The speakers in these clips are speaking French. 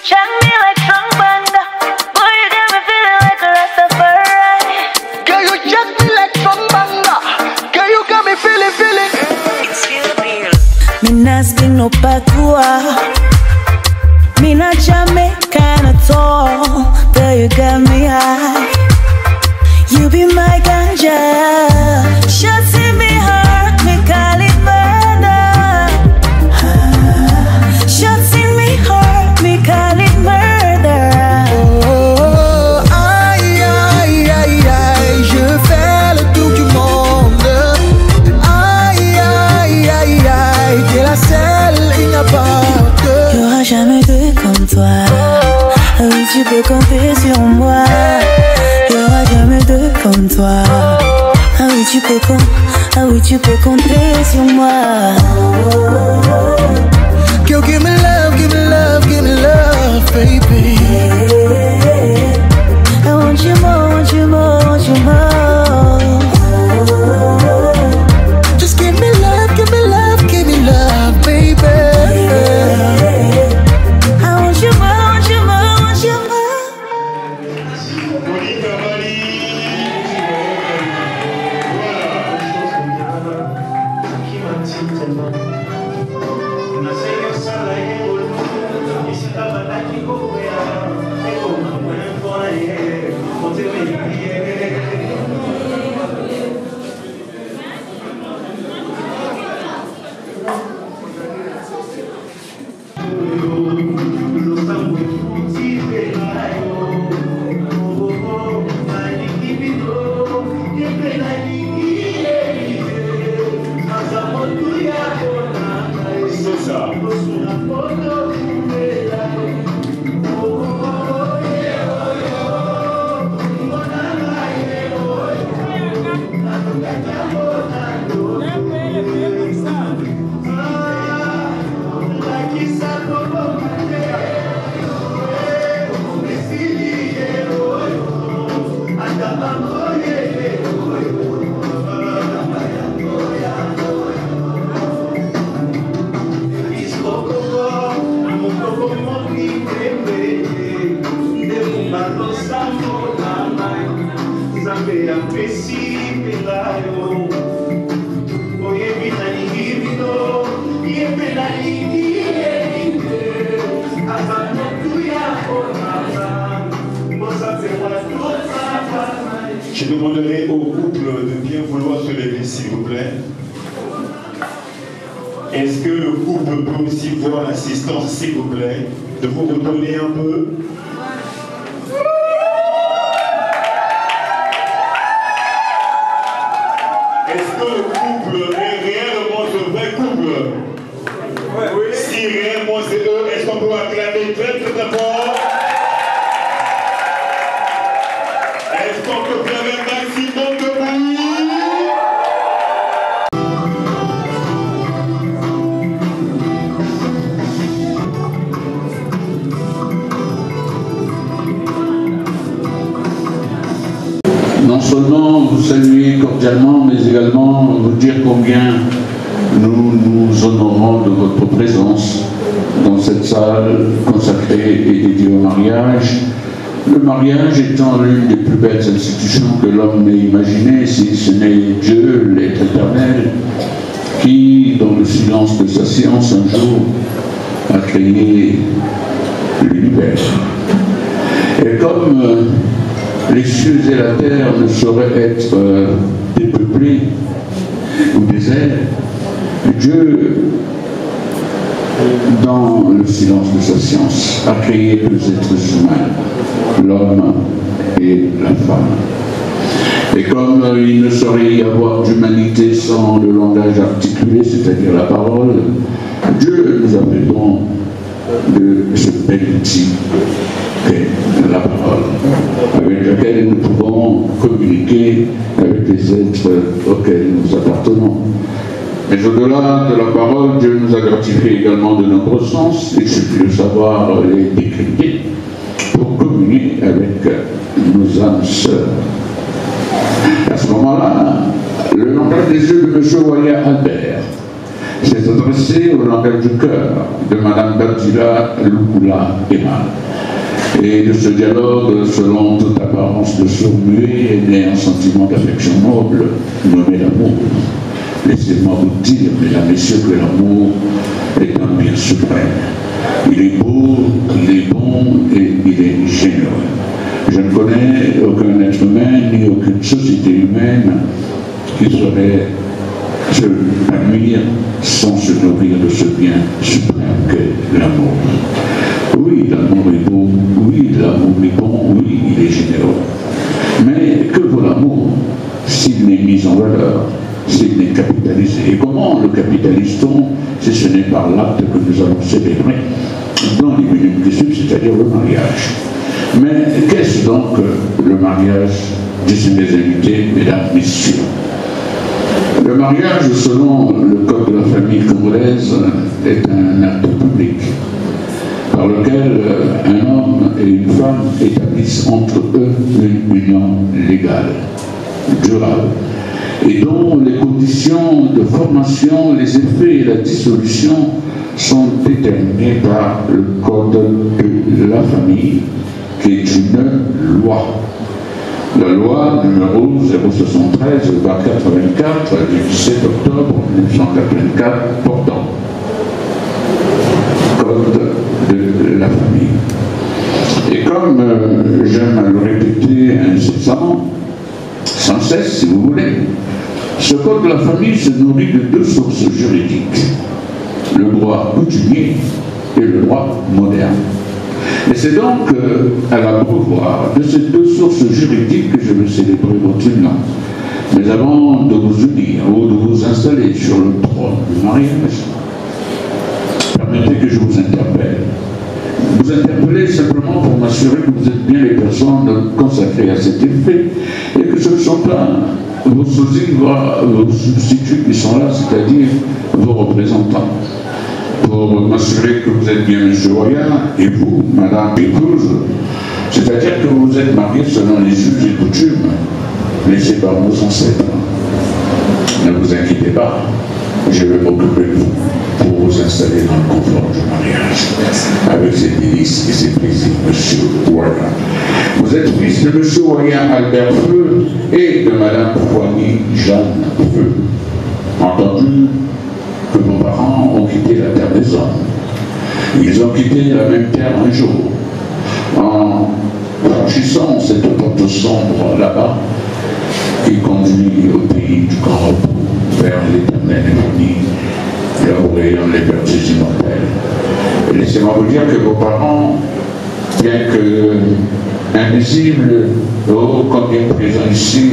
chant me like strong banda. Boy, you got me feeling like a Rastafari. Girl, you chant me like strong banda. Girl, you got me feeling. Me not been no patois. Me not Jamaican at all. Girl, you got me high. You be my ganja. Shots in me heart, me call it murder. Shots in me heart, me call it murder. Oh, aïe, aïe, aïe, aïe, je fais le tour du monde. Aïe, aïe, aïe, aïe, t'es la seule, il n'y a pas de. Y'aura jamais deux comme toi. Ah oui, tu peux compter sur moi. Y'aura jamais deux comme toi. Ah oui, tu peux compter sur moi. Girl, give me love, give me love, give me love, baby. I want you more, want you more, want you more. Just give me love, give me love, give me love, baby. I want you more, want you more, want you more. Je demanderai au couple de bien vouloir se lever, s'il vous plaît. Est-ce que le couple peut aussi voir l'assistance, s'il vous plaît, de vous retourner un peu? Est-ce que le couple est réellement ce vrai couple? Oui. Si réellement c'est eux, est-ce qu'on peut acclamer très très fort? Est-ce qu'on peut faire un maximum de bruit? Non seulement vous saluer cordialement, mais également vous dire combien nous nous honorons de votre présence dans cette salle consacrée et dédiée au mariage. Le mariage étant l'une des plus belles institutions que l'homme ait imaginées, si ce n'est Dieu, l'être éternel, qui, dans le silence de sa science, un jour, a créé l'univers. Et comme les cieux et la terre ne sauraient être dépeuplés ou déserts, Dieu, dans le silence de sa science, a créé deux êtres humains, l'homme et la femme. Et comme il ne saurait y avoir d'humanité sans le langage articulé, c'est-à-dire la parole, Dieu nous a fait don de ce bel outil qu'est la parole, avec laquelle nous pouvons communiquer avec les êtres auxquels nous appartenons. Mais au-delà de la parole, Dieu nous a gratifié également de nombreux sens. Il suffit de savoir les décrypter pour communier avec nos âmes sœurs. À ce moment-là, le langage des yeux de M. Waya Albert s'est adressé m'adresser au langage du cœur de Madame Batila Lukula Emma. Et de ce dialogue, selon toute apparence de sourd-muet, est né un sentiment d'affection noble, nommé l'amour. Laissez-moi vous dire, mesdames, messieurs, que l'amour est un bien suprême. Il est beau, il est bon et il est généreux. Je ne connais aucun être humain ni aucune société humaine qui saurait se épanouir sans se nourrir de ce bien suprême qu'est l'amour. Oui, l'amour est beau, oui, l'amour est bon, oui, il est généreux. Mais que vaut l'amour s'il n'est mis en valeur, s'il n'est capitalisé? Et comment le capitalise-t-on si ce n'est par l'acte que nous allons célébrer dans les minutes qui suivent, c'est-à-dire le mariage? Mais qu'est-ce donc le mariage, disent mes invités, mesdames, messieurs? Le mariage, selon le code de la famille congolaise, est un acte public par lequel un homme et une femme établissent entre eux une union légale, durable, et dont les conditions de formation, les effets et la dissolution sont déterminés par le code de la famille, qui est une loi. La loi numéro 073/84 du 17 octobre 1984 portant code de la famille. Et comme j'aime à le répéter incessamment, sans cesse si vous voulez, ce code de la famille se nourrit de deux sources juridiques, le droit coutumier et le droit moderne. Et c'est donc à la pouvoir de ces deux sources juridiques que je veux célébrer votre union. Mais avant de vous unir ou de vous installer sur le trône du mariage, permettez que je vous interpelle. Vous interpellez simplement pour m'assurer que vous êtes bien les personnes consacrées à cet effet et que ce ne sont pas vos sosies, vos substituts qui sont là, c'est-à-dire vos représentants. Pour m'assurer que vous êtes bien M. Royan et vous, Madame épouse, c'est-à-dire que vous êtes mariés selon les us et coutumes laissés par nos ancêtres. Ne vous inquiétez pas, je vais m'occuper de vous pour vous installer dans le confort du mariage, avec ses délices et ses plaisirs, M. Royan. Vous êtes fils de M. Royan Albert Feu et de Madame Poigny Jeanne Feu. Entendu que vos parents ont quitté la terre des hommes. Ils ont quitté la même terre un jour. En franchissant cette porte sombre là-bas, qui conduit au pays du grand repos, vers l'éternel infini, là où rayonnent les vertus immortelles. Et laissez-moi vous dire que vos parents, bien que invisibles, ô combien présents ici,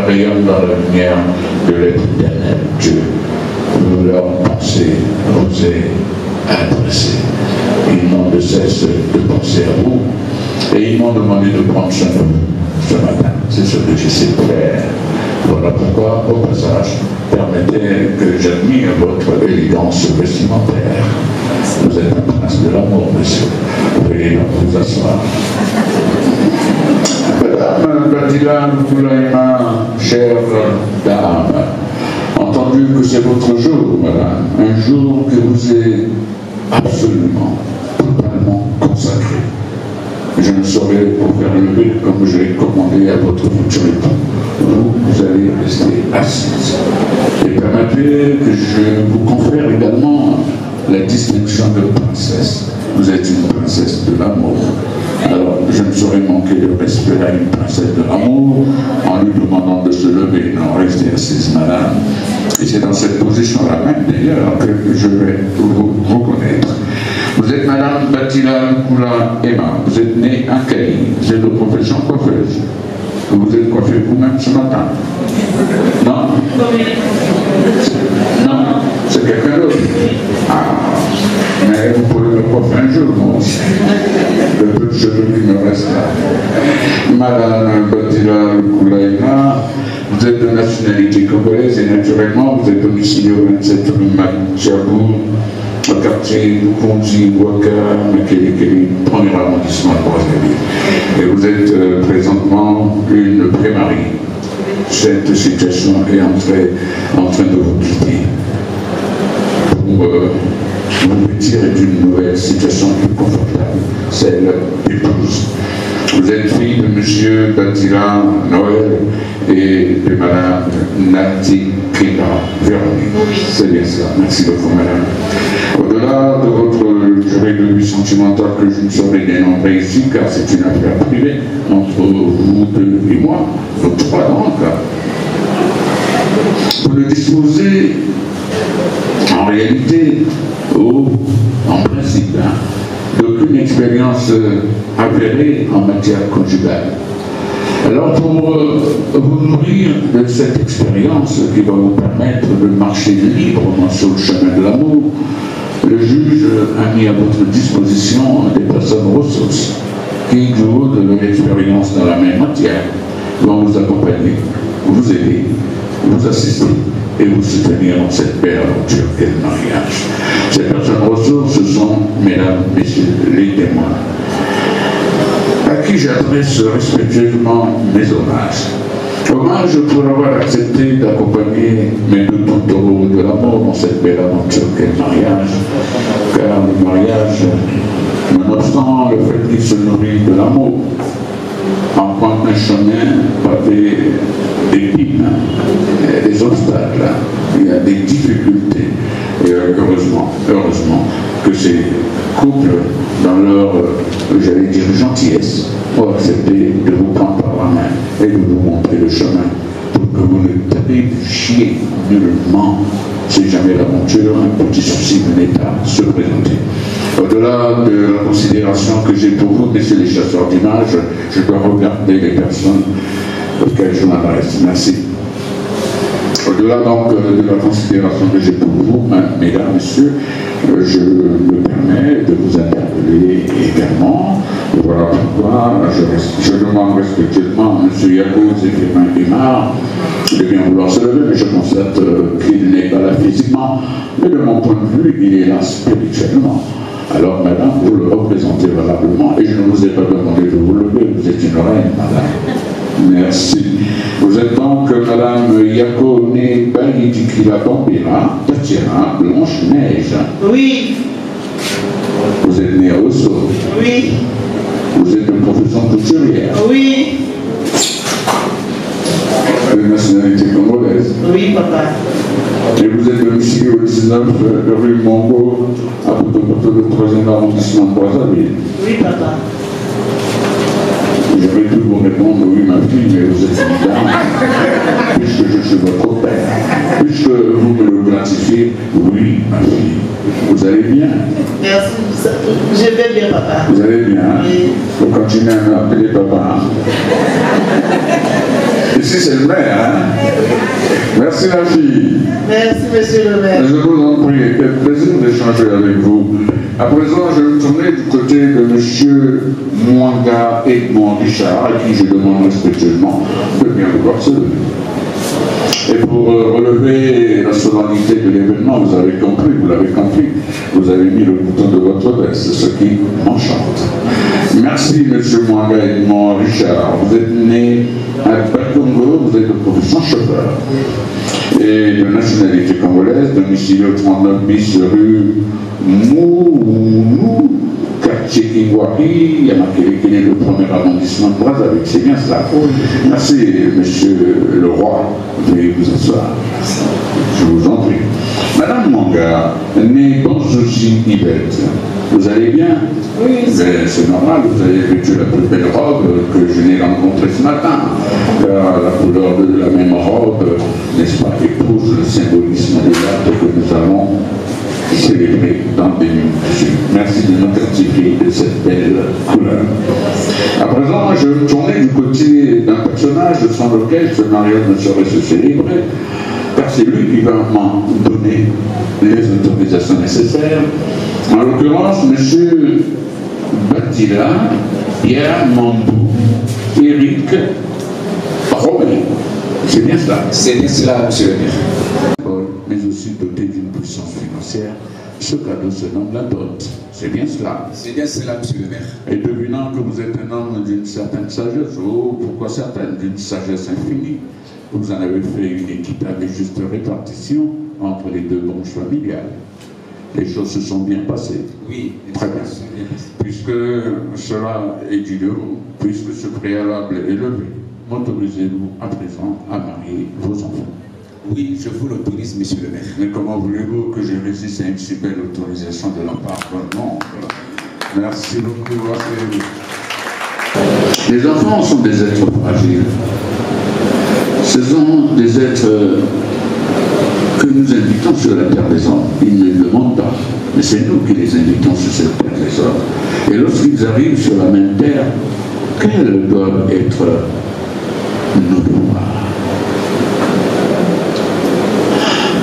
rayonnent dans la lumière de l'être éternel, Dieu. Vous leur pensez, osez adresser. Ils n'ont de cesse de penser à vous et ils m'ont demandé de prendre soin de vous ce matin. C'est ce que je sais faire. Voilà pourquoi, au passage, permettez que j'admire votre élégance vestimentaire. Vous êtes un prince de l'amour, monsieur. Veuillez vous asseoir. Madame Batila Lukula Emma, chère dame, entendu que c'est votre jour, madame, un jour que vous êtes absolument, totalement consacré. Je ne saurais vous faire lever comme je l'ai commandé à votre futur époux. Vous allez rester assise. Et permettez que je vous confère également la distinction de princesse. Vous êtes une princesse de l'amour. Alors, je ne saurais manquer de respect à une princesse de l'amour en lui demandant de se lever. Non, restez assise, madame. Et c'est dans cette position-là même, d'ailleurs, que je vais vous reconnaître. Vous êtes madame Batila Lukula Emma. Vous êtes née à Caï. Vous êtes de profession coiffeuse. Vous êtes coiffée vous-même ce matin. Non? Non, c'est quelqu'un d'autre. Ah, mais vous pouvez me coiffer un jour, moi aussi. Le peu de cheveux qui me reste là. Madame Batila Lukula Emma, vous êtes de nationalité congolaise et naturellement vous êtes domicilié au 27 rue Matchabou, au quartier Kondi, Waka, Makelekele, premier arrondissement de Brazzaville. Et vous êtes présentement une pré-marie. Cette situation est en train de vous quitter. Pour vous tirer d'une nouvelle situation plus confortable, celle d'épouse. Vous êtes fille de M. Batila Noël et de Mme Nati Krina Véronique. C'est bien ça. Merci beaucoup, madame. Au-delà de votre durée de vie sentimentale que je ne saurais dénombrer ici, car c'est une affaire privée entre vous deux et moi, nous trois donc, vous ne disposez en réalité, en principe, d'aucune expérience avérée en matière conjugale. Alors pour vous nourrir de cette expérience qui va vous permettre de marcher librement sur le chemin de l'amour, le juge a mis à votre disposition des personnes ressources qui, du haut de leur expérience dans la même matière, vont vous accompagner, vous aider, vous assister et vous soutenir dans cette belle aventure qu'est le mariage. Ces personnes ressources sont, mesdames, messieurs, les témoins, à qui j'adresse respectueusement mes hommages. Hommage pour avoir accepté d'accompagner mes deux tourtereaux de l'amour dans cette belle aventure qu'est le mariage, car le mariage, nonobstant le fait qu'il se nourrit de l'amour, emprunte un chemin pavé d'épines, des obstacles, il y a des difficultés. Et heureusement que ces couples, dans leur, j'allais dire, gentillesse, ont accepté de vous prendre par la main et de vous montrer le chemin pour que vous ne trébuchiez nullement si jamais l'aventure, un petit souci venait à se présenter. Au-delà de la considération que j'ai pour vous, messieurs les chasseurs d'images, je dois regarder les personnes auxquelles je m'adresse. Merci. Au-delà donc de la considération que j'ai pour vous, mesdames, messieurs, je me permets de vous interpeller également. Voilà pourquoi je demande respectueusement à M. Yacoub Zéphirin Guimard de bien vouloir se lever, mais je constate qu'il n'est pas là physiquement, mais de mon point de vue, il est là spirituellement. Alors, madame, vous le représentez valablement, et je ne vous ai pas demandé de vous lever, vous êtes une reine, madame. Merci. Vous êtes donc madame Yakone Baïdikila Bambira, Tatiana Blanche-Neige. Oui. Vous êtes née à Osso. Oui. Vous êtes de profession couturière. Oui. De nationalité congolaise. Oui, papa. Et vous êtes domicilié au 19 rue Mongo, à Poto-Poto, le 3e arrondissement de Brazzaville. Oui, papa. J'aurais pu vous répondre oui, ma fille, mais vous êtes une dame, puisque je suis votre père. Puisque vous me le gratifiez, oui, ma fille. Vous allez bien? Merci, je vais bien, papa. Vous allez bien? Oui. Vous continuez à m'appeler papa. Ici, c'est le maire, hein? Merci, la fille. Merci, monsieur le maire. Je vous en prie, quel plaisir d'échanger avec vous. À présent, je vais me tourner du côté de M. Mwanga Edmond Richard, à qui je demande respectueusement de bien vouloir se lever. Et pour relever la solennité de l'événement, vous avez compris, vous l'avez compris, vous avez mis le bouton de votre veste, ce qui m'enchante. Merci, M. Mwanga Edmond Richard. Vous êtes né à Bakongo, vous êtes de profession chauffeur et de nationalité congolaise, domicile au 39 bis rue Mounou, quartier Kingwari, il y a marqué le 1er arrondissement de Brazzaville, c'est bien ça. Merci, monsieur le roi, veuillez vous asseoir. Je vous en prie. Madame Mwanga, née Bonsoussi Ibette, vous allez bien? Oui. C'est normal, vous avez vêtu la plus belle robe que je n'ai rencontrée ce matin. Car la couleur de la même robe, n'est-ce pas, épouse le symbolisme de l'acte que nous allons célébrer dans des minutes. Merci de nous gratifier de cette belle couleur. À présent, je vais me tourner du côté d'un personnage sans lequel ce mariage ne saurait se célébrer, car c'est lui qui va m'en donner les autorisations nécessaires. En l'occurrence, M. Batila Pierre Mandou Éric Romain. C'est bien cela? C'est bien cela, monsieur le maire. Mais aussi doté d'une puissance financière. Ce cadeau se nomme la dot. C'est bien cela? C'est bien cela, monsieur le maire. Et devinant que vous êtes un homme d'une certaine sagesse, ou pourquoi certaine, d'une sagesse infinie, vous en avez fait une équitable et juste répartition entre les deux branches familiales. les choses se sont bien passées. Oui, très bien. Puisque cela est dit de vous, puisque ce préalable est levé, m'autorisez-vous à présent à marier vos enfants. Oui, je vous l'autorise, monsieur le maire. Mais comment voulez-vous que je résiste à une si belle autorisation de la part d'un monde? Merci beaucoup. Les enfants sont des êtres fragiles. Ce sont des êtres que nous invitons sur la terre des hommes. Ils ne le demandent pas, mais c'est nous qui les invitons sur cette terre des hommes. Et lorsqu'ils arrivent sur la même terre, quels doivent être nos devoirs?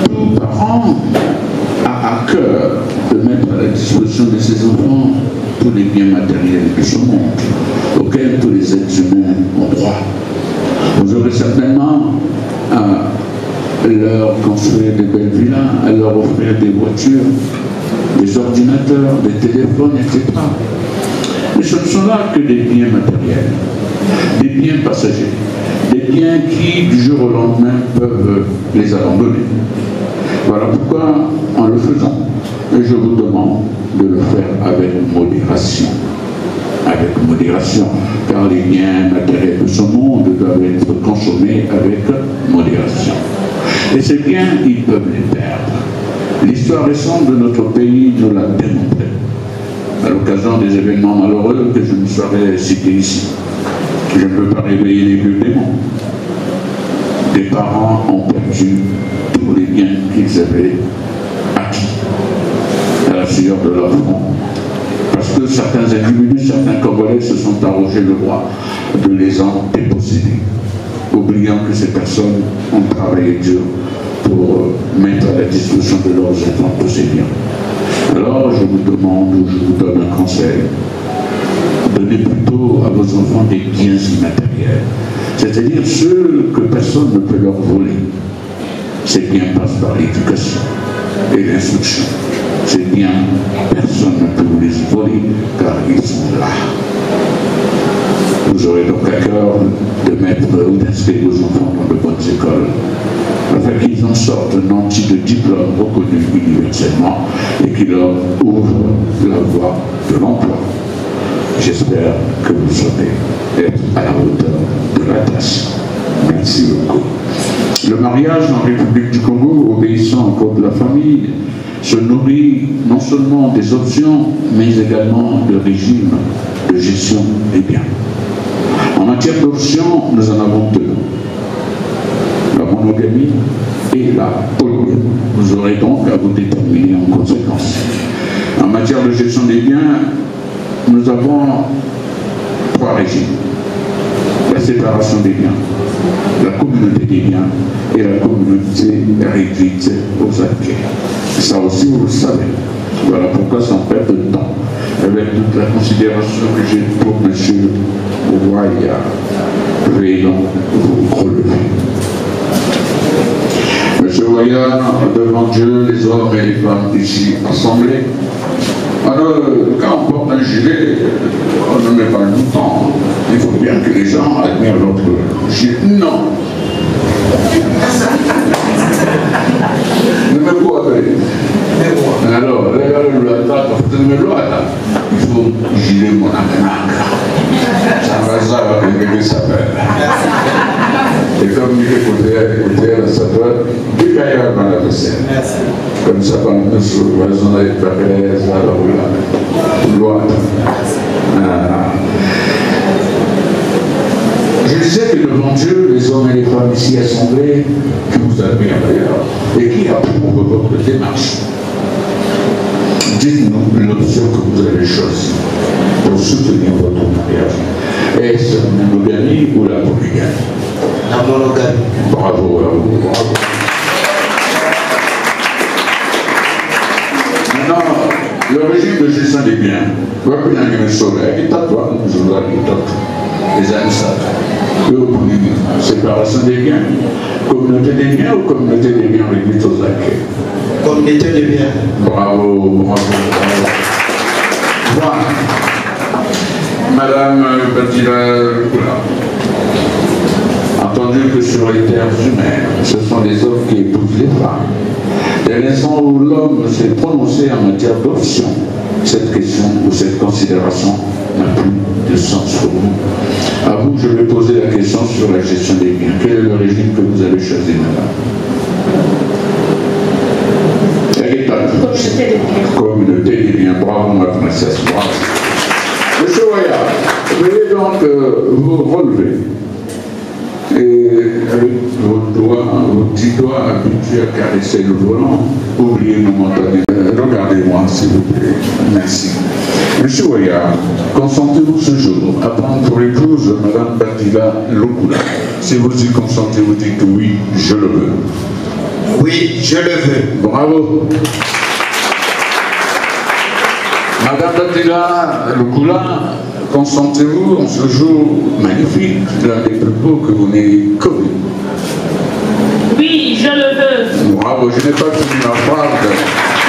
Tout parent a à cœur de mettre à la disposition de ses enfants tous les biens matériels de ce monde, auxquels tous les êtres humains ont droit. Vous aurez certainement à leur construire des belles villas, à leur offrir des voitures, des ordinateurs, des téléphones, etc. Mais ce ne sont là que des biens matériels, des biens passagers, des biens qui, du jour au lendemain, peuvent les abandonner. Voilà pourquoi, en le faisant, je vous demande de le faire avec modération. Avec modération, car les biens matériels de ce monde doivent être consommés avec modération. Et ces biens, ils peuvent les perdre. L'histoire récente de notre pays nous l'a démontré, à l'occasion des événements malheureux que je ne saurais citer ici. Je ne peux pas réveiller les vieux démons. Des parents ont perdu tous les biens qu'ils avaient acquis à la sueur de leur front. Parce que certains individus, certains Congolais se sont arrogés le droit de les en déposséder, oubliant que ces personnes ont travaillé dur pour mettre à la disposition de leurs enfants tous ces biens. Alors je vous demande, ou je vous donne un conseil, donnez plutôt à vos enfants des biens immatériels, c'est-à-dire ceux que personne ne peut leur voler. Ces biens passent par l'éducation et l'instruction. Ces biens, personne ne peut vous les voler car ils sont là. Vous aurez donc à cœur de mettre ou d'inscrire vos enfants dans de bonnes écoles, afin qu'ils en sortent nantis de diplômes reconnus universellement et qui leur ouvrent la voie de l'emploi. J'espère que vous saurez être à la hauteur de la tâche. Merci beaucoup. Le mariage en République du Congo, obéissant au code de la famille, se nourrit non seulement des options, mais également de régimes de gestion des biens. En matière d'options, nous en avons deux. La monogamie et la polygamie. Vous aurez donc à vous déterminer en conséquence. En matière de gestion des biens, nous avons trois régimes. La séparation des biens, la communauté des biens et la communauté réduite aux acquis. Ça aussi, vous le savez. Voilà pourquoi, sans perdre de temps, avec toute la considération que j'ai pour M. Ouaya, veuillez donc vous relever. M. Ouaya, devant Dieu, les hommes et les femmes ici assemblés, alors, quand on porte un gilet, on ne met pas le bouton. Il faut bien que les gens admirent notre gilet. Non. Ne me quoi appeler. Alors, il faut gilet mon aménac. Ça va ça, il s'appelle. Et comme il est écouté à la saveur, du caillard dans la vaisselle. Comme ça, quand nous survoisons les préférés, ça va rouler. Loi. Je disais que devant Dieu, les hommes et les femmes ici assemblés, qui vous admirent d'ailleurs, et qui approuvent votre démarche, dites-nous l'option que vous avez choisie pour soutenir votre mariage. Est-ce la monogamie ou la polygamie? La monogamie. Bravo à vous, bravo. Maintenant, le régime de gestion des biens, votre ami soleil, est à toi, nous allons les amis séparation des biens, communauté des biens ou communauté des biens réduite aux acquis? Communauté des biens. Bravo, bravo. Voilà. Madame Batila Lukula, entendu que sur les terres humaines, ce sont les hommes qui épousent les femmes. Dès l'instant où l'homme s'est prononcé en matière d'option, cette question ou cette considération n'a plus de sens pour nous. À vous, je vais poser la question sur la gestion des biens. Quel est le régime que vous avez choisi, madame? Communauté des biens. Bravo, ma princesse. Bravo. Monsieur Waya, veuillez donc vous relever. Et avec vos petits doigts habitués à caresser le volant, oubliez momentanément. Regardez-moi, s'il vous plaît. Merci. Monsieur Waya, consentez-vous ce jour à prendre pour épouse Madame Batila Lokula? Si vous y consentez, vous dites oui, je le veux. Oui, je le veux. Bravo. Madame Batila Lokula, consentez-vous en ce jour magnifique, l'un des plus beaux que vous n'ayez connu? Oui, je le veux. Bravo, je n'ai pas fini ma phrase.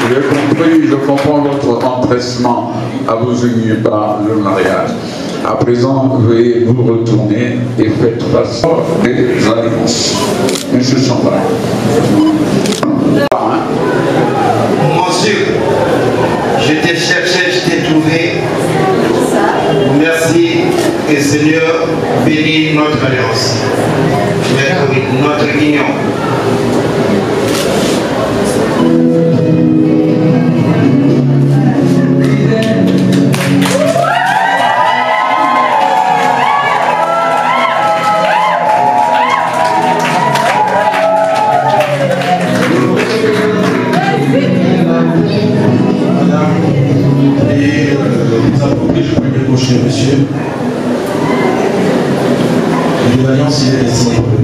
J'ai compris, je comprends votre empressement à vous unir par le mariage. À présent, veuillez vous retourner et faites face des alliances. Monsieur Chambard. Monsieur, je t'ai cherché, je t'ai trouvé. Merci et Seigneur, bénis notre alliance, notre union. Monsieur, une alliance il est destinée pour le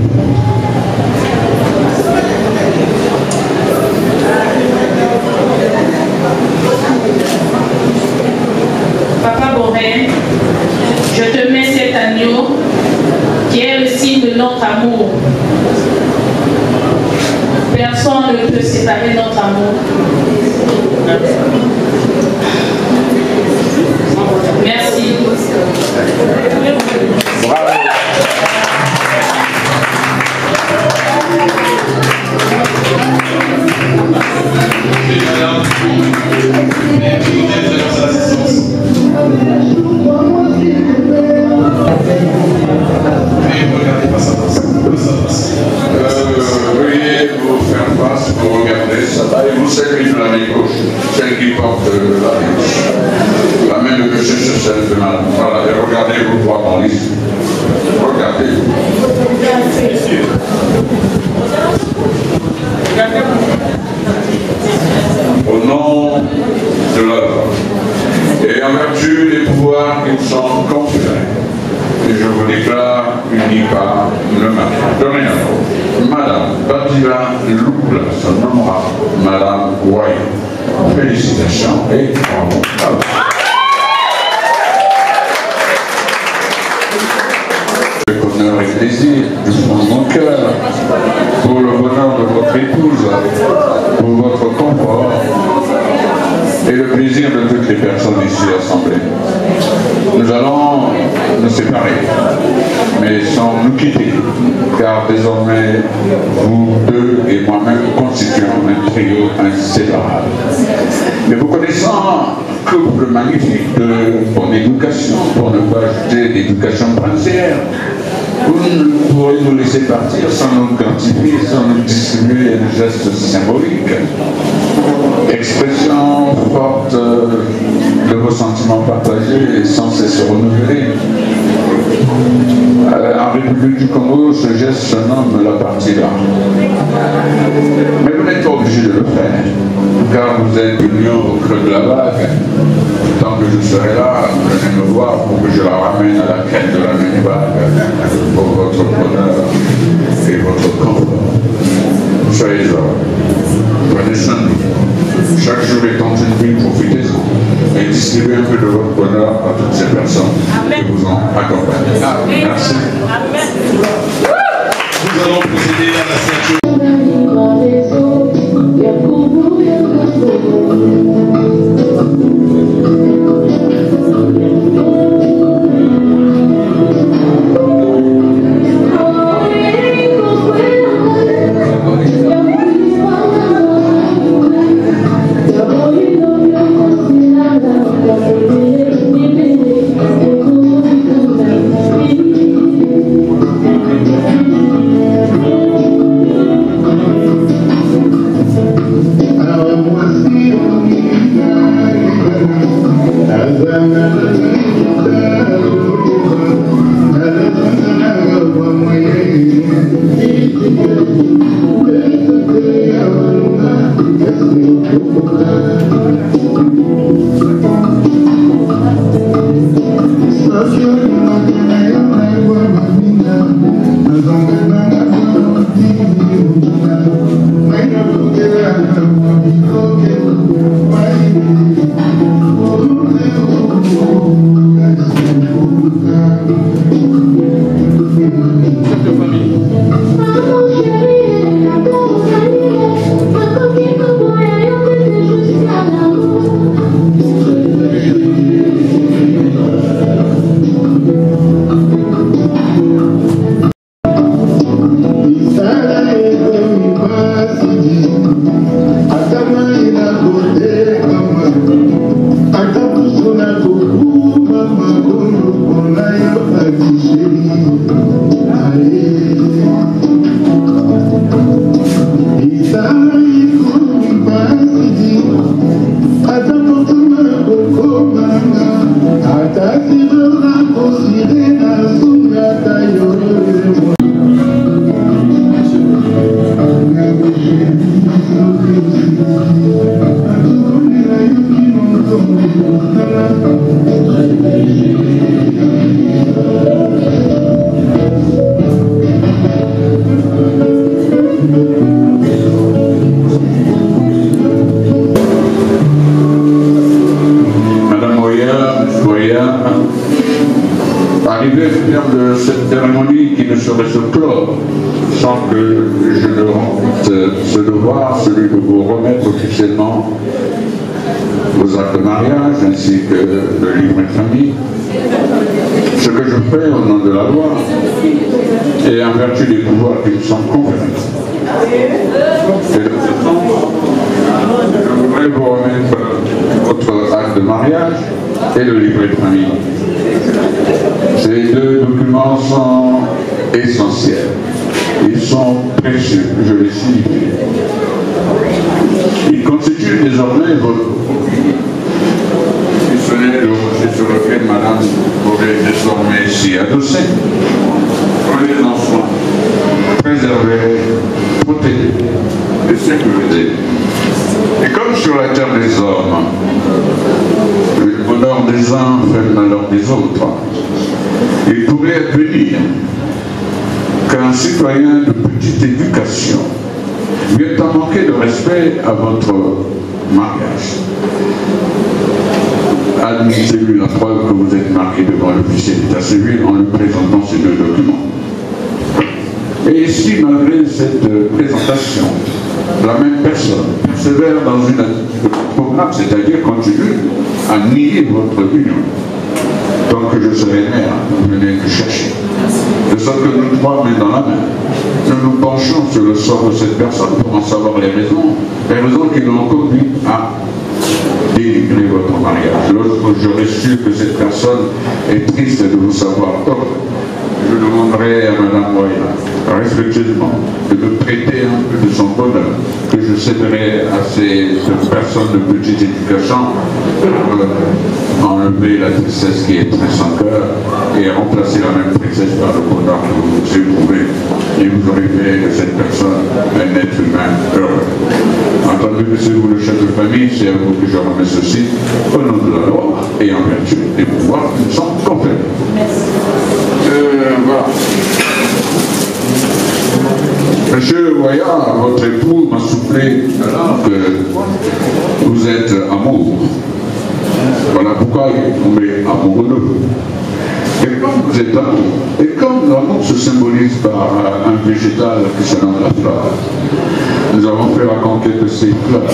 Papa Borel, je te mets cet agneau qui est le signe de notre amour. Personne ne peut séparer notre amour. Merci. Bravo. Veuillez vous faire face, vous regardez, ça va, et vous servez de la main gauche, celle qui porte la main gauche. La main de monsieur sur celle de madame. Voilà, et regardez-vous droit dans les yeux. Regardez-vous. Au nom de l'œuvre et en vertu des pouvoirs qui vous sont conférés, et je vous déclare unis par le mari. Dorénavant, Madame Batila Lokula se nommera Madame Waya. Félicitations et bravo. Avec honneur et plaisir, du fond de mon cœur, pour le bonheur de votre épouse, pour votre confort et le plaisir de toutes les personnes ici assemblées. Nous allons nous séparer, mais sans nous quitter, car désormais, vous deux et moi-même constituons un trio inséparable. Mais vous connaissant, couple magnifique de bonne éducation, pour ne pas ajouter d'éducation princière, vous ne pourrez nous laisser partir sans nous quantifier, sans nous distribuer un geste symbolique. Expression forte de vos sentiments partagés et sans cesse renouvelés. En République du Congo, ce geste se nomme la partie là. Mais vous n'êtes pas obligé de le faire, car vous êtes union au creux de la vague. Tant que je serai là, venez me voir pour que je la ramène à la crête de la même vague, pour votre bonheur et votre confort. Soyez heureux. Prenez soin de vous. Chaque jour étant une vie, profitez-en et distribuez un peu de votre bonheur à toutes ces personnes qui vous ont accompagné. Merci. Nous allons procéder à la ceinture. Arrivé au terme de cette cérémonie qui ne saurait se clore sans que je ne rende ce devoir, celui de vous remettre officiellement vos actes de mariage ainsi que le livret de famille, ce que je fais au nom de la loi et en vertu des pouvoirs qui me sont conférés. Et de ce sens, je voudrais vous remettre votre acte de mariage et le livret de famille. Ces deux documents sont essentiels. Ils sont précieux, je les signifie. Ils constituent désormais votre pistolet de rocher sur lequel Madame pourrait désormais s'y adosser. Prenez-en soin, préservez, protégez et sécurisez. Et comme sur la terre des hommes, le bonheur des uns fait le malheur des autres, il pourrait advenir qu'un citoyen de petite éducation vienne à manquer de respect à votre mariage. Admettez-lui la preuve que vous êtes marié devant l'officier d'état civil en lui présentant ces deux documents. Et si, malgré cette présentation, la même personne persévère dans une attitude de programme, c'est-à-dire continue à nier votre union, tant que je serai maire, vous venez me chercher. De sorte que nous trois, main dans la main, nous nous penchons sur le sort de cette personne pour en savoir les raisons qui l'ont conduit à délivrer votre mariage. Lorsque j'aurai su que cette personne est triste de vous savoir tort, je demanderai à Mme Moya, respectueusement, de me prêter un peu de son bonheur, que je céderai à ces personnes de petite éducation pour enlever la tristesse qui est très sans cœur et remplacer la même tristesse par le bonheur que vous éprouvez. Et vous aurez fait de cette personne un être humain heureux. Entendu que c'est vous le chef de famille, c'est à vous que je remets ceci, au nom de la loi et en vertu des pouvoirs qui nous sont conférés. Voilà. Monsieur Moya, votre époux m'a soufflé que vous êtes amoureux. Voilà pourquoi il est tombé amoureux de vous. Et comme vous êtes amoureux, et comme l'amour se symbolise par un végétal qui se nomme la fleur, nous avons fait la conquête de ces fleurs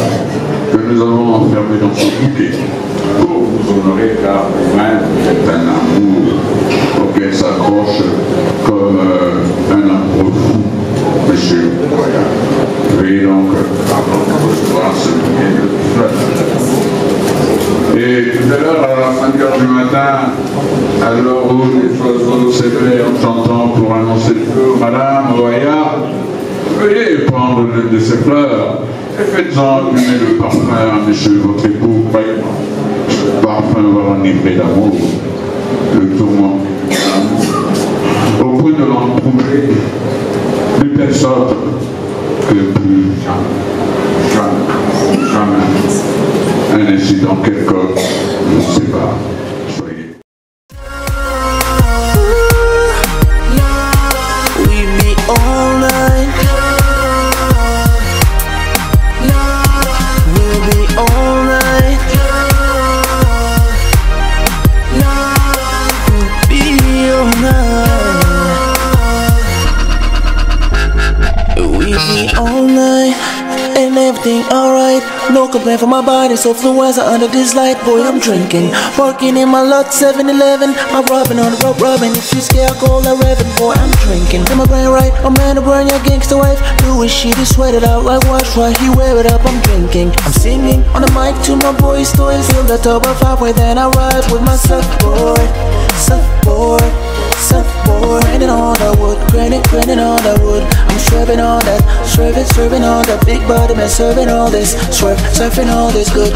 que nous avons enfermées dans ce bouquet pour vous honorer, car vous-même êtes un amour auquel s'accroche comme un amour fou, monsieur Moya. Veuillez donc recevoir ce bouquet de fleurs. Et tout à l'heure, à 5 h du matin, à l'heure où les oiseaux s'éveillent en chantant pour annoncer le jour, Madame Moya, veuillez prendre l'une de ces fleurs et faites-en allumer le parfum à monsieur votre époux, paillement. parfum va enivrer d'amour, le tourment, au point de l'en trouver de telle sorte que plus jamais un incident quelconque nous sépare. Alright, no complaint for my body, so fluenza under this light. Boy, I'm drinking, parking in my lot 7-Eleven. I'm rubbing on the rope, rubbing. If you scare, I call that Revan. Boy, I'm drinking. Am I brain right? I'm man to burn your gangster wife. Do his shit, he sweat it out like wash right. He wear it up, I'm drinking. I'm singing on the mic to my boys' toys. Fill the tub of halfway, then I ride with my surfboard. Surfboard, surfboard. Grinding on the wood, grinding on the wood. I'm swerving on that, swerving on that big body man, serving all this, surfing all this good.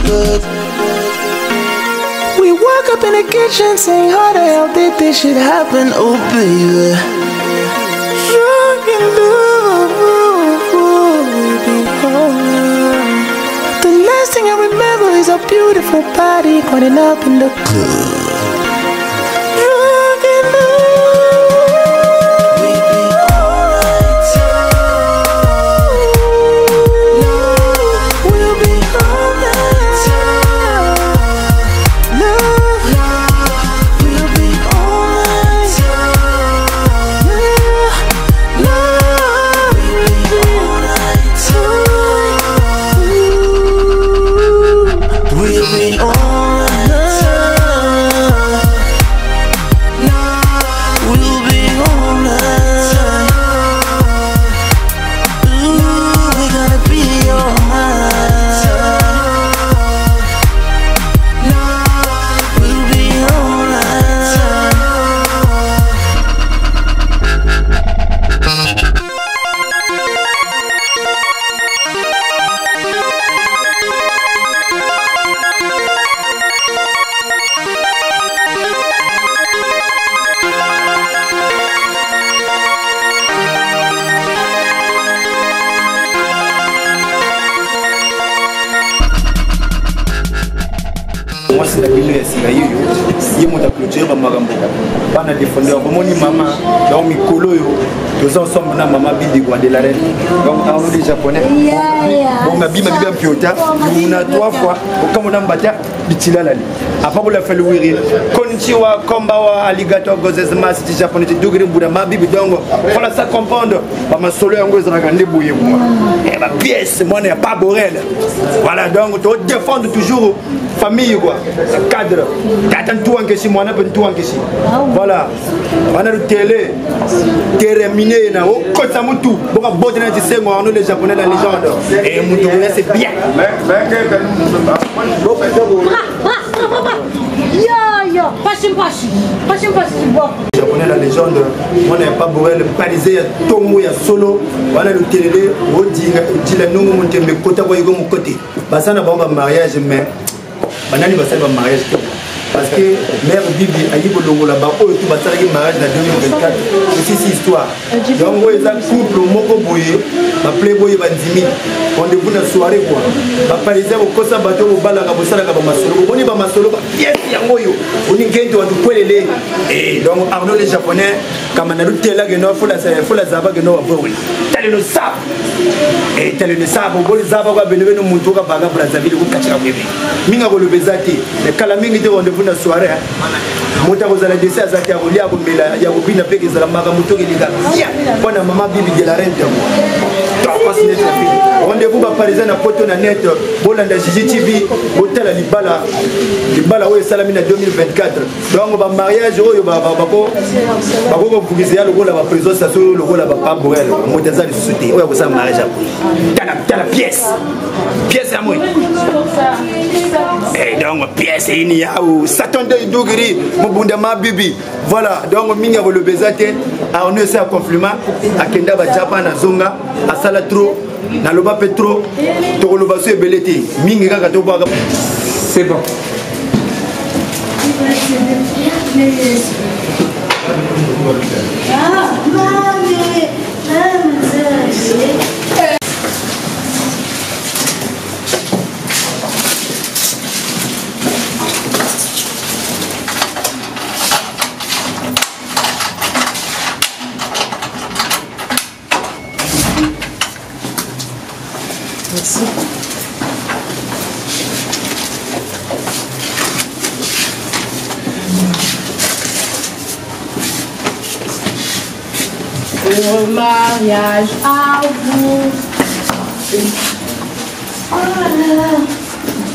We woke up in the kitchen saying, how the hell did this shit happen? Oh baby, drunk in love, we'll be home. The last thing I remember is a beautiful body running up in the club. Bana défendeur bomoni mama donc mikolo yo tous ensemble na mama bidi kwa de la reine donc on les japonais bon mabima bibia piota una 3 fois comme on ambata bitila lali après pour la faire wiri konnichiwa kombawa alligator gozes mas ti japonais ti dugri buda mabibi donc voilà ça comprendre ba ma solo yango ezaka ndeboye moi et ba pièce moi n'est pas borel voilà donc to défendre toujours famille quoi cadre t'attends tout en question moi n'a pas tout en question voilà on a le télé terminé na o kota mutu boka bote na tisengo on les japonais la légende et mutu c'est bien yo passe japonais la légende on n'est pas borel parisien tongo ya solo on a le télé o dila nungu montembe kota ko yigo mon côté basana ba mariage mais banani basala ba mariage parce que mère Bibi a dit que le là-bas, tout va s'arrêter mariage en 2024. C'est ici histoire. Donc, on est un couple, moko boye, ma playboy bandimi. On est venu la soirée quoi. Ma parisien au kosa bateau au bala kabosala kabasolo. On est pas masolo, pièce yangoyo. On est gagné de poelele. Et donc Arnaud les japonais, comme on a lutté là, faut la zaba que nous avons. Tel le sab. Et tel le sab, on les zaba va venir nous montrer ka baga pour la zabili ko kachira bébé. Minga ko le bezati. Mais kalamingi de rendez-vous na soirée. Mota ko zala desi azati ya kolia ko mela ya ko bina peke zala maka moto ke liga. Bona mama Bibi de la reine de moi. Rendez-vous ba parisien na poto na net bolanda JGTV hotel libala oyo salami na 2024 donc ba mariage oyo bako kugiza lokola ba président saso lokola ba pa borel motaza li société oyo ko sa mariage tala pièce à moi et donc pièce ini ya ou Satan de Dogiri mobunda ma Bibi voilà donc minga ko le bezate on est ça compliment akenda ba Japan na zonga asala trop na loba petro to loba so ebelete mingi kaka to baka c'est bon Merci. Heureux mariage à vous.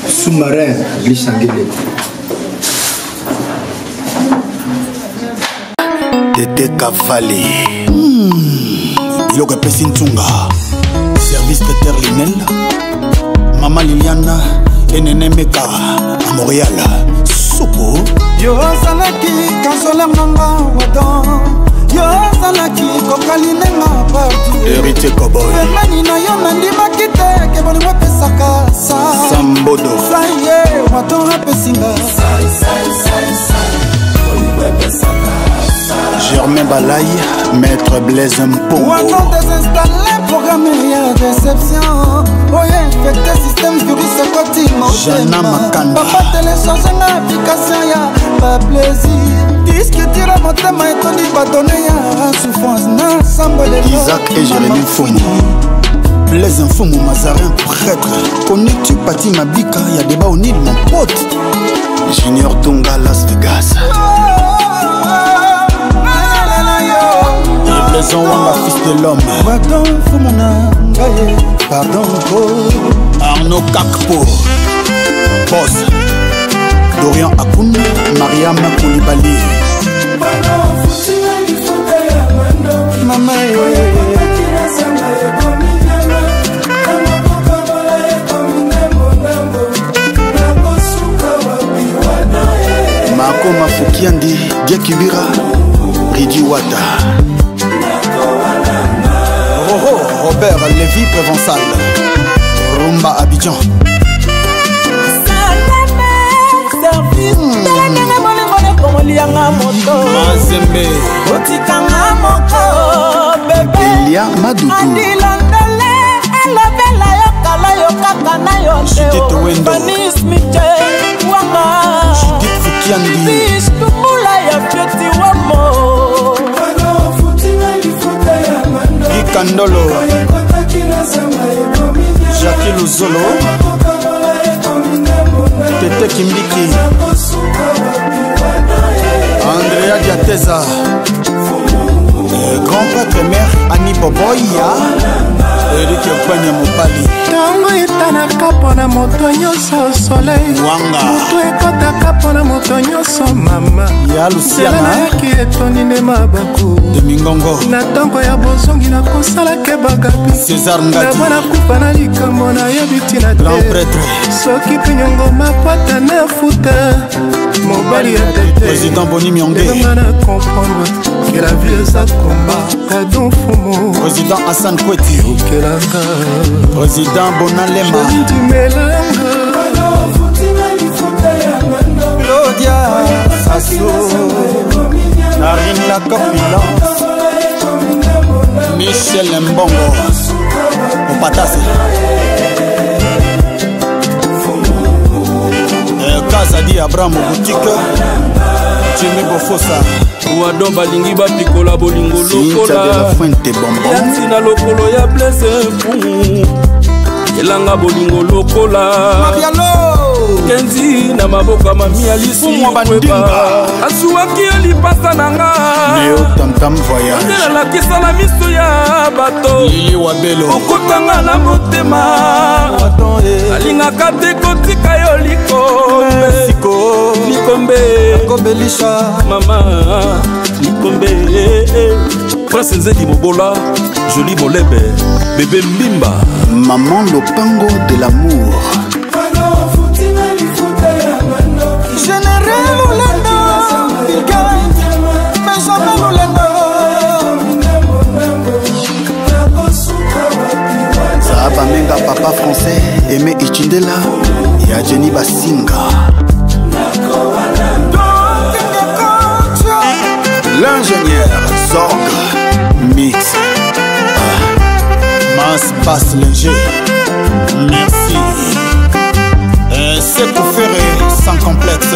Sous-marin, Glissangele. Tété Cavalli. Biloko epesi ntunga. Service traiteur Linel. Mama Liliana. Enene Meka. À Montréal. Soko. Yo ozalaki kanzoler nanga wadon. Yo ozalaki kokalinenga parti. Héritier Cowboy. Pembeni na yo nandimaki te ke bolingo epesaka sa. Sambodo. Saye wadon apesinga. Germain Balay, Maître Blaise Mpongo. Wadon désinstallé, programme ya déception. Oye infecté système virus ekoti Jana Makanda. Papa télécharge nga application ya pas plaisir. Discutira motema etoni badone ya souffrance na sambolelo. Isaac et Jérémy Foumou. Blaise Mfumu Mazarin, prêtre. Connais-tu Pati Mabika? Y'a débat au Nil, mon pote. Junior Tunga, Las Vegas. Et Blaise Wanga, fils de l'homme. Pardon, Fumuna, Ngaye. Pardon, Arnaud Kakpo. Boss. Dorian Akoun, Mariam Koulibaly. Mama, Mako Mafukiandi, Djekibira, Ridi Wata. Robert Lévy Prévençal, Rumba Abidjan. Mazembe otikanga moko bebe Elia Madoudou andilandele elobela yo kala yo kaka na yo Judith Vanis Mite wanga Judith Fukiandi Bistumula ya fioti wamo Gikandolo Jackie Luzolo Tete Kimbiki Andrea Diateza Grand prêtre mère Annie Boboya Eric Panya Mobali Tango etanaka pona moto nyonso soleil Wanga moto ekotaka pona moto nyonso mama Ya Luciana Selaki etoni nde mabaku Demingongo na ntango ya bozongi nakosalake bagabi César Ngati nabana kufa na likambo nayebi tina Grand te prêtre soki mpe nyongo mapata na futa mobali ya tete Président Boni Mionge elonga na comprendre que la vie eza komba pardon fumo Président Hassan Kweti okelanga Président Bonalema ndimelanga Claudia Sasso Narina Copilance Michel Mbongo Opatase Kazadi Abraham Boutique Jimmy Bofosa Wadon balingi bapikola bolingo lokola Yansi na lokolo ya Blaise Mfumu Elanga bolingo lokola Kenzi na maboka mami alisi kweba Asuwaki elipasa nanga Neo Tamtam Voyage Ndela lakisa na miso ya bato Lili Wabelo Okotanga na motema Alingaka te kotika yo likombe Likombe Kobelisha Mama Likombe Prince Nzedi Mobola Joli Molebe Bébé Mbimba Maman Lopango de l'amour Général Olendo Bilgain Benjamin Olendo Zahaba Menga papa français Aimé Ichindela Ya Jenny Basinga Passe Linger. Merci. C'est tout ferré, sans complexe.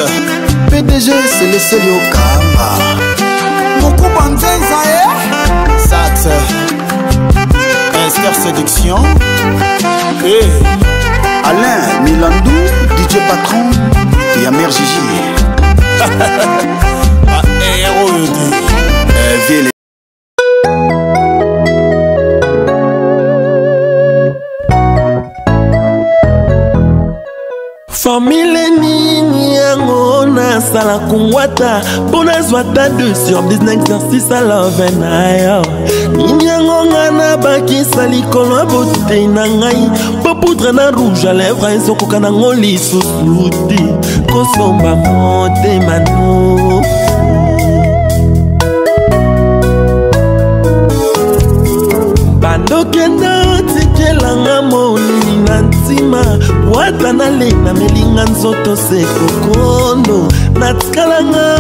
PDG, c'est le seul Yokama. Beaucoup Banzenza, Sax. Esther Séduction. Et Alain Milandou, DJ Patron. Et Amère Gigi. Héros de Famille nini yango nasala kungwata Pona zwata 2 sur 19 exercice à la venayo Nini yango ngana bakisa likolo bote na ngai Popoudre na rouge à lèvres ezokoka na ngoli susuti Kosomba mote manu Bandokenda tikelanga molini na ntima Wata na lena melinga nzoto sekokondo Natikalanga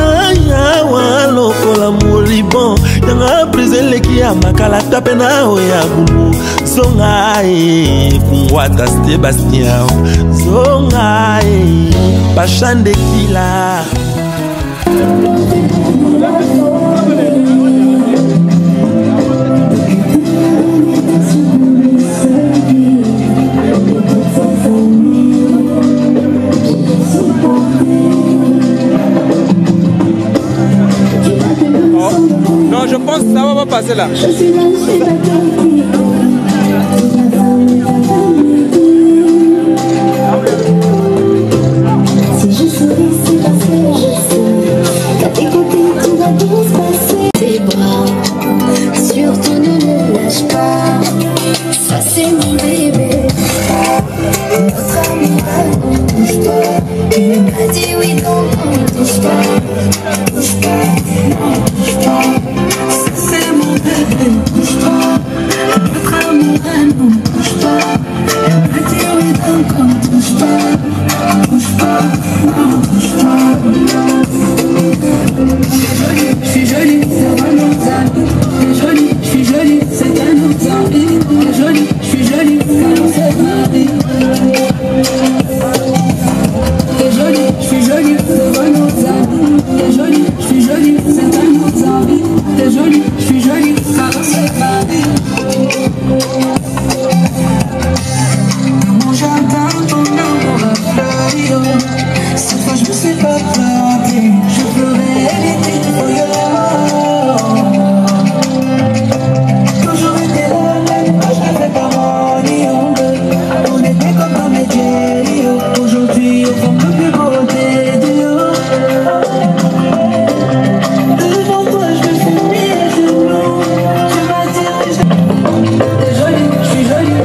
yawa lokola molibon Yanga brise leki ya makala tape na oya bulu Zonga kungwata Sébastien Zonga Pachande Kila Non, je pense que ça va pas passer là. Si je souris, c'est parce que je sais qu'à tes côtés, tout va bien se passer. Tes bras, surtout ne me lâche pas. Ça, c'est mon bébé. Notre amour, ne bouge pas. Tu m'as dit oui, donc on ne touche pas. Touche pas, non, touche pas. Ça, c'est mon bébé, bouge pas. Notre amour, ne bouge pas. Elle m'a dit oui, donc on ne touche pas. Touche pas, non, touche pas. Je suis jolie, c'est vraiment ça. T'es jolie, je suis jolie, c'est un autre envie. T'es jolie, je suis jolie, c'est ma vie. T'es jolie, je suis jolie, c'est vraiment ça. T'es jolie, je suis jolie, c'est un autre envie. T'es jolie, je suis jolie, c'est ma vie. Mon jardin, ton amour a fleuri. Cette fois je me suis pas planté. Je pleurais l'été pour you. Toujours été là, même quand je n'avais pas mon lion. On était comme dans mes jelly. Aujourd'hui on forme le plus beau des duos. Devant toi je me suis mis à genoux. Je m'attire. T'es jolie, je suis jolie.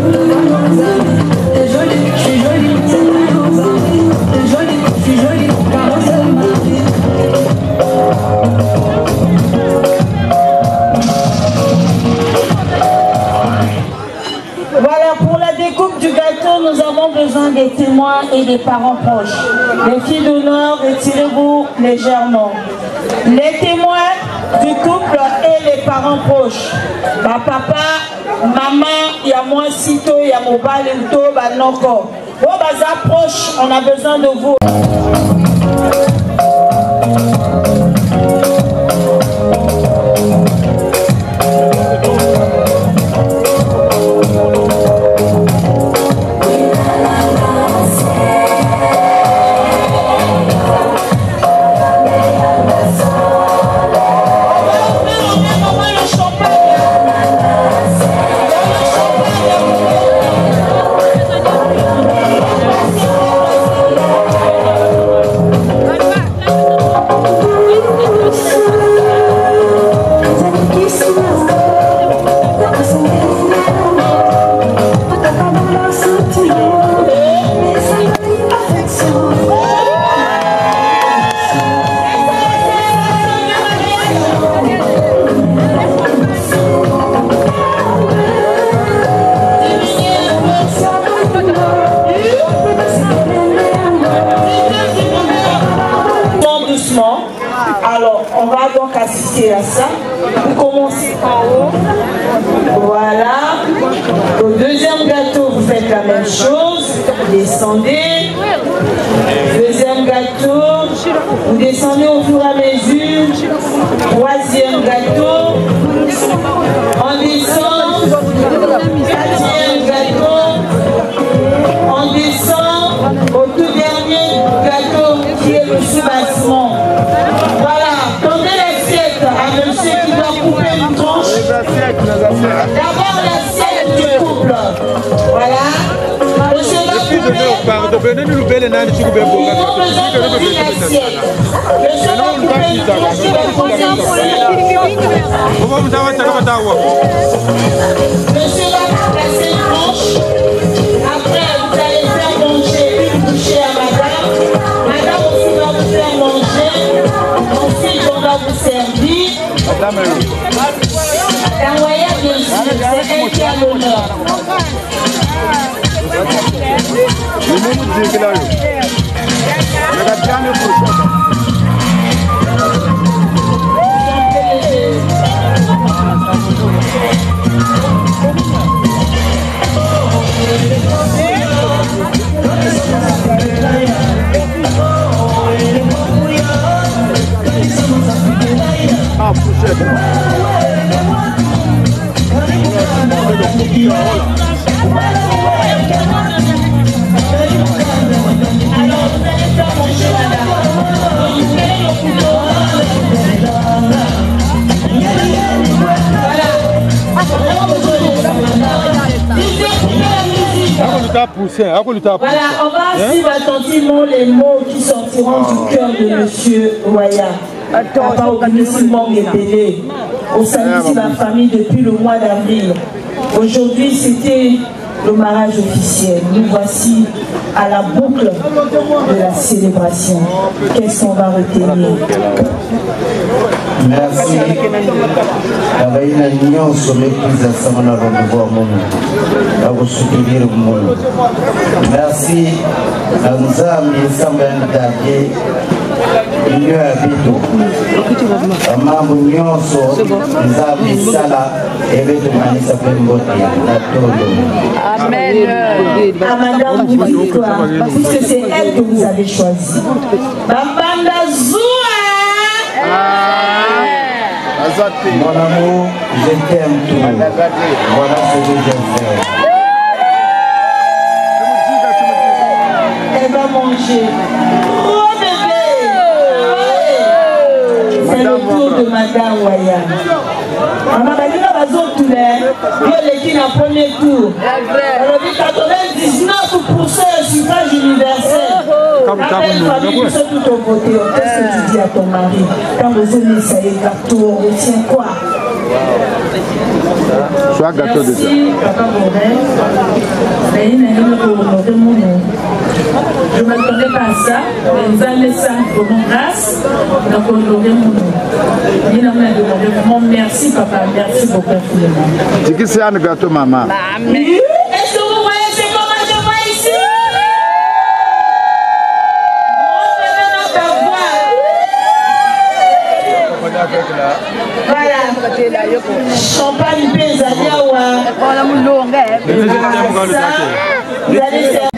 T'es jolie, je suis jolie. C'est un autre envie. T'es jolie, je suis jolie. Car c'est ma vie. Voilà, pour la découpe du gâteau, nous avons besoin des témoins et des parents proches. Les filles d'honneur, retirez-vous légèrement. Les témoins du couple et les parents proches. Bah, papa, maman, il y a moi sito, il y a mon balinto, bah noko. Bon, bah, proche, on a besoin de vous. Let's go. On va donc assister à ça. Vous commencez en haut. Voilà. Au deuxième gâteau, vous faites la même chose. Vous descendez. Deuxième gâteau. Vous descendez au fur et à mesure. Troisième gâteau. On descend. Quatrième gâteau. On descend au tout dernier gâteau qui est le soubassement. Voilà. Tendez l'assiette à monsieur qui doit couper une tranche. D'abord l'assiette du couple. Voilà. Monsieur va couper. Ils ont besoin d'une assiette. Monsieur va couper une tranche qui va poser un monsieur va placer une tranche. Après, vous allez faire manger une bouchée à madame. Madame aussi va vous faire manger. Ensuite, on va vous servir. La moyenne, bien sûr, c'est elle qui a l'honneur. Voilà, on va suivre attentivement les mots qui sortiront du cœur de monsieur Roya. Papa Obinissimon Gebele, au samedi la famille depuis le mois d'avril. Aujourd'hui, c'était le mariage officiel. Nous voici à la boucle de la célébration. Qu'est-ce qu'on va retenir? Merci. Abaina nyonso mekiza sama na rendez-vous mono. Akusukirira mono. Merci. Nzambi samba ndake. Inyo abitu. Mambo nyonso nzambi sala evetu manisa pembote na tolo. Amen. À Madame Victoire, puisque c'est elle que vous avez choisi. Bambanda Zoua. Mon amour, je t'aime tout. Voilà ce que j'aime faire. Elle va manger. Oh bébé! C'est le tour de Madame Waya. Maman Badina Bazotoulé, qui n'a premier tour. Elle a dit 99% suffrage universel. Après, il fallait que ce tout au côté. Qu'est-ce que tu dis à ton mari? Quand vous aimez ça, il gâteau, on retient quoi? Soit gâteau de ça. Merci, Papa Bourret. Je ne m'attendais pas à ça. Vous allez ça pour mon grâce. Donc, on aurait mon nom. Il m'a demandé vraiment merci, papa. Merci beaucoup, infiniment. C'est qui c'est un gâteau, maman? Est-ce que vous voyez c'est comment je vois ici? Voilà. Champagne Pézaliawa. Vous allez faire.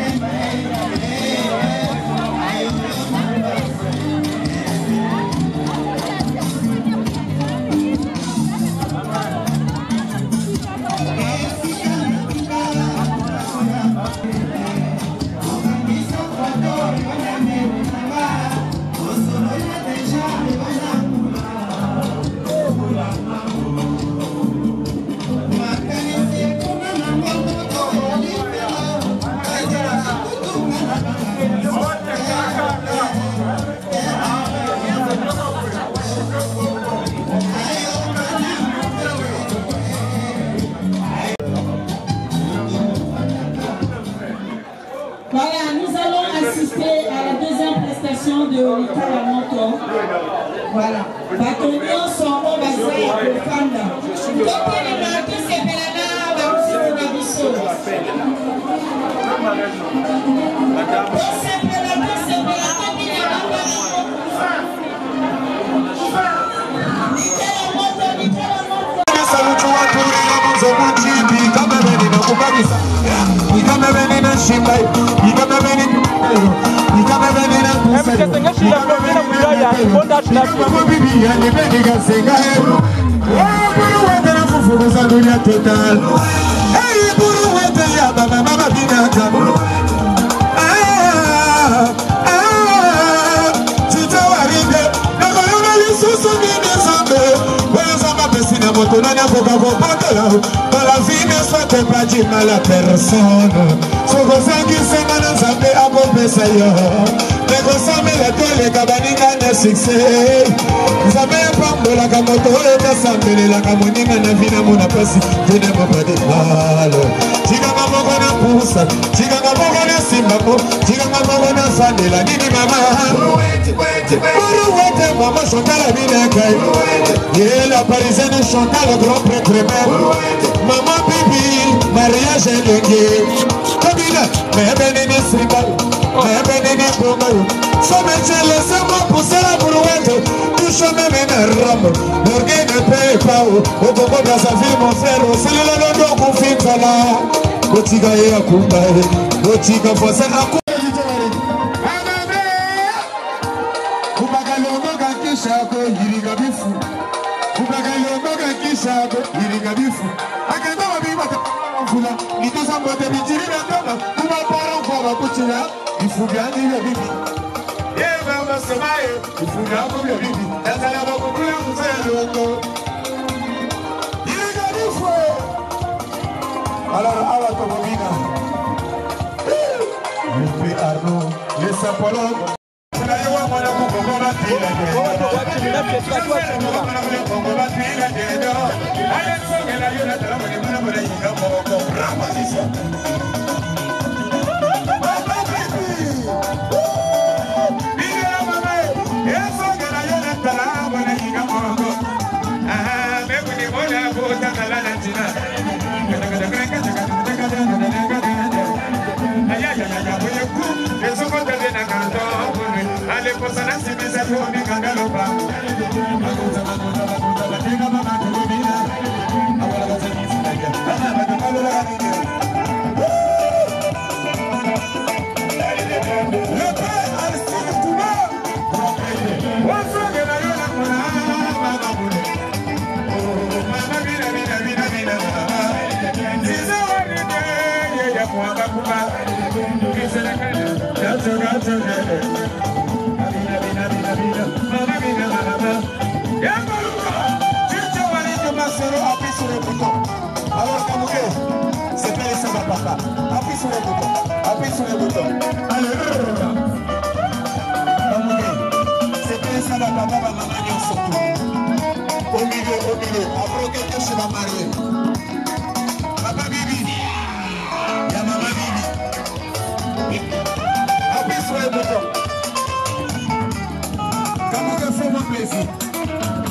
De Kalamoto. Voilà. Batonio sont au bassin de Fanda. Donc, les marqués, c'est Pelana, Baroussi, Babisso. C'est Pelana, c'est Pelana, Bakisa. You come even in a shimba. You come even in. You come even in a pussy. You come even in a singa. Oh, Buru wende na fufuruza dunia total. Hey, Buru wende ya baba mama binata. Titawarinde. Nagoyona lisusu gine zambe. Dans la vie ne souhaite pas du mal à personne. Ce qu'on fait qui s'est mal en zambe à bomber ça y est. Mais qu'on s'en met les deux les cabaninga ne succès. Zambe à pambo la camoto et ta sambe la camoninga na vina mona passi. Je n'aime pas de mal. Chica maman na pousse. Chica maman na simbapo. Chica maman na fande la nini mama. Bourouette maman chante la binaka. Et la parisienne chante le grand prêtre même. Maman bibi, mariage est légué. Kabila, mais bénéni sribal, mais bénéni bongo. Faut mettre laissez-moi pousser la brouette. Tout chemin mène à Rome. L'orgueil ne paye pas. Au Congo dans sa ville, mon frère. C'est le londo qu'on fait là. Botiga et Akumba. Botiga, faut se raconter. Shako yiriga bifu ubagalo boga kishako yiriga bifu akenda wabiba kula nitosa mbote bijiri na kama kuma para kwa kuchira bifu gani ya bibi ye mama semaye bifu gani ya bibi nazala bakukula mzee loko yiriga bifu alors ala to bobina le fait Arnaud les sapologues. Alors Kamouké, c'est pas les sables papa. Appuie sur le bouton. Appuie sur le bouton. Allez, Kamouké, c'est pas les sables papa, maman surtout. Au milieu. Après quelqu'un se va marier. Papa Bibi. Y'a maman Bibi. Appuie sur le bouton. Kamouké, fais-moi plaisir.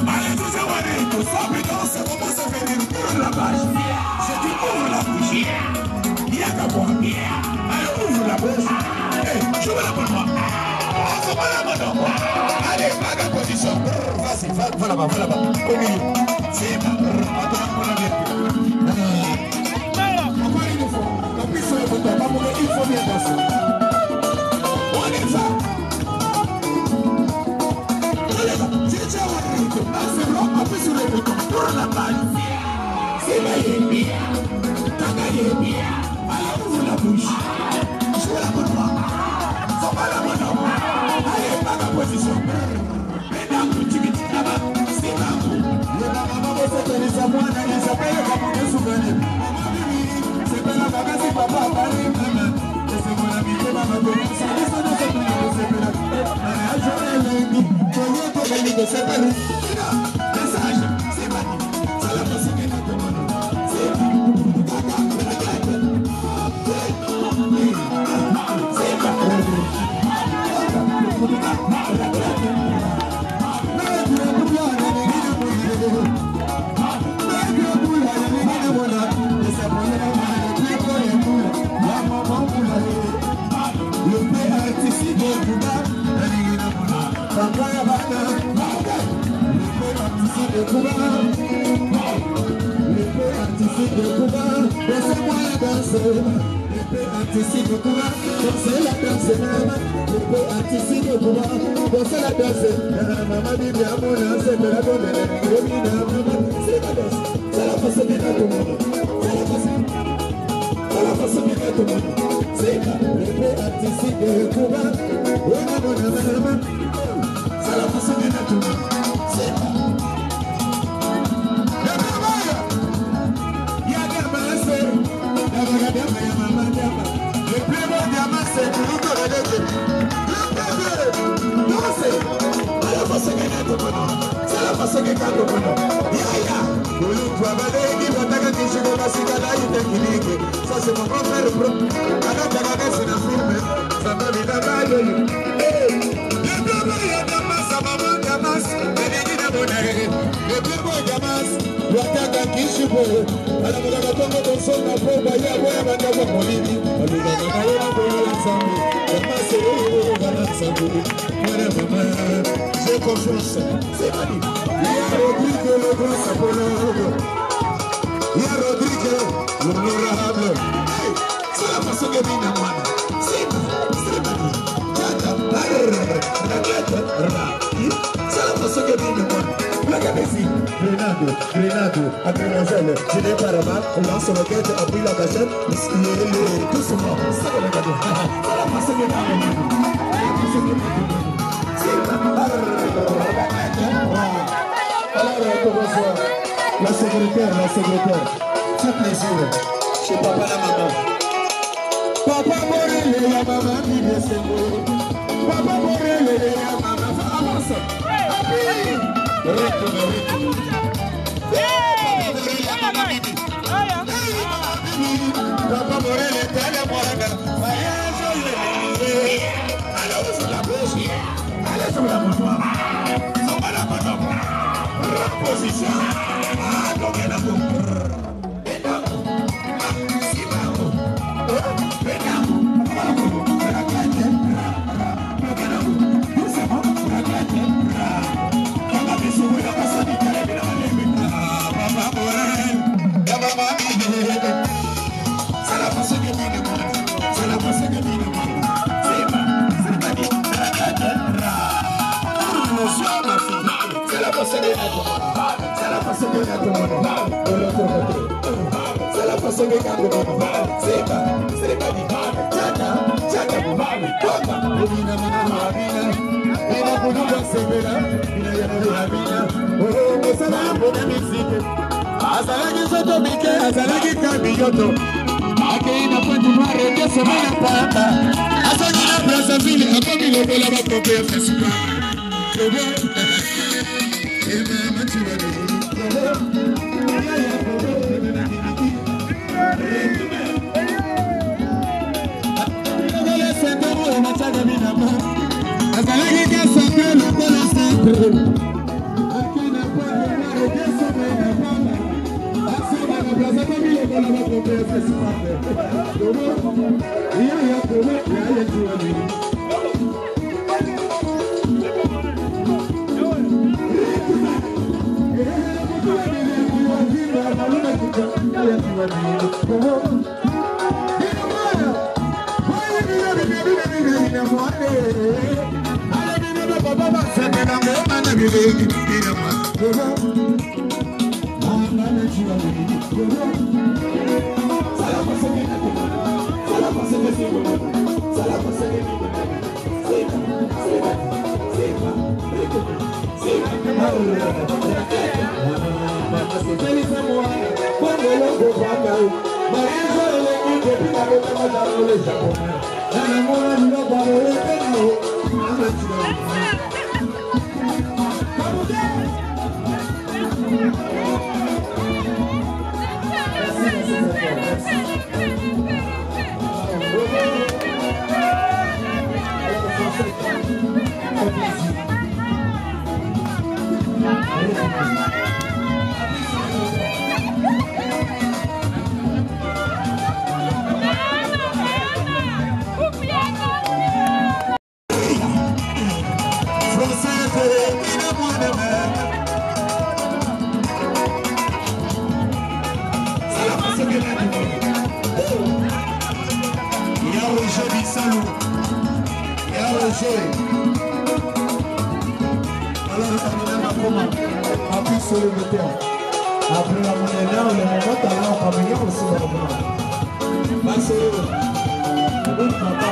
Allez, tous à Wadi, tout ça, putain, ça commence à venir pour la page. Je dis ouvre la bouche. Y'a qu'à boire. Allez, ouvre la bouche. Hey, tu veux la bonne moi. On va la bonne moi. Allez, pas de position. Vas-y, va là-bas. Au milieu. C'est pas. Attends, on la vient. Encore une fois. Appuie sur le bouton. Pas pour il faut bien danser. On est ça. C'est bon, appuie sur le bouton pour la page. C'est bien. Alors ouvre la bouche. Je veux la bonne voix. Faut pas la bonne voix. Allez, pas ma position. Mesdames, tu me dis là-bas. C'est pas vous. Le maman va se tenir sa voix. Il s'appelle comme un souvenir. C'est pas la bagarre, c'est papa. Allez, maman. C'est mon ami, maman. Ça laisse dans ce pays. C'est pas la c'est pas lui. Message, c'est pas lui. Ça la passe que nous demandons. C'est pas lui. C'est pas lui. Le pays artistique de Cuba. Le pays artistique de Cuba, laissez-moi danser. Anticipe le pouvoir, danser la danse, maman. Je peux anticiper le pouvoir, danser la danse. Maman dit bien mon âme, c'est de la bonne maman. C'est la danse, c'est la façon de tout le monde. C'est la façon de tout le monde. C'est la, je peux anticiper le pouvoir. Maman, c'est la façon de tout le monde. C'est la. Le plus beau diamant, c'est pour nous donner le jeu. C'est la façon que nous avons. C'est la façon que nous avons. Yaya, vous travaillez, vous avez dit que vous avez dit ça c'est mon grand frère. C'est un film. Ça va bien le plus beau diamant, ça va bien diamant. Le plus beau diamant, wataka kishibo. Alors vous avez comme dans son appel, bah ya ouais, bah ya ouais, mon ami. Alors vous avez ensemble. J'ai confiance, c'est Mani. Il y a Rodrigue le grand sapologue. Il y a Rodrigue l'honorable. C'est la façon que vient à moi. C'est Mani. C'est la façon que vient à moi. La cabeci, Grenade, à Grenazelle, je n'ai pas la main, on lance roquette, appuie la cachette, doucement, ça va la cadeau. C'est la façon que vient à moi. La secrétaire, c'est plaisir. Chez papa la maman. Papa Morele, la maman qui vient se mourir. Papa Morele, la maman, avance. Rythme. Papa Morele, t'as les moyens. Allez sur la bouche. Allez sur la mouchoir. On va la bonne position. Ah, donc il y a c'est la façon que vient de moi. C'est la façon que vient de moi. C'est la façon de c'est la façon de de l'autre côté. C'est la façon de c'est pas dit. Tchaka, Français, Alors ça me donne un comment appuie sur le moteur. Après la monnaie là, le moment t'as là en camion aussi dans le moment. Bah c'est le bon papa.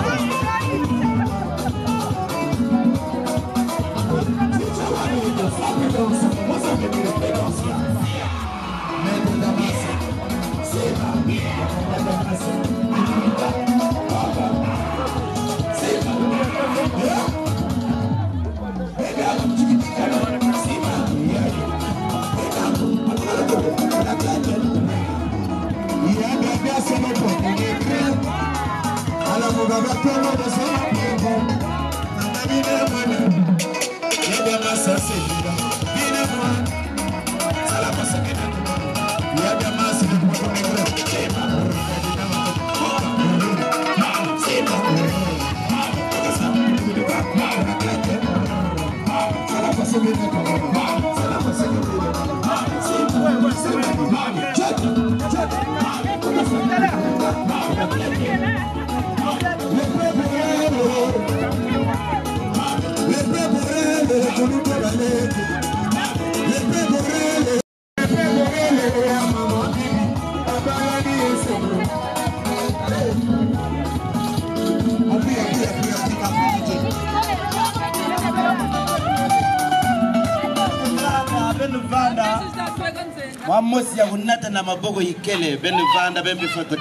Mosi ya unata na mabogo yikele benu vanda bembe foto.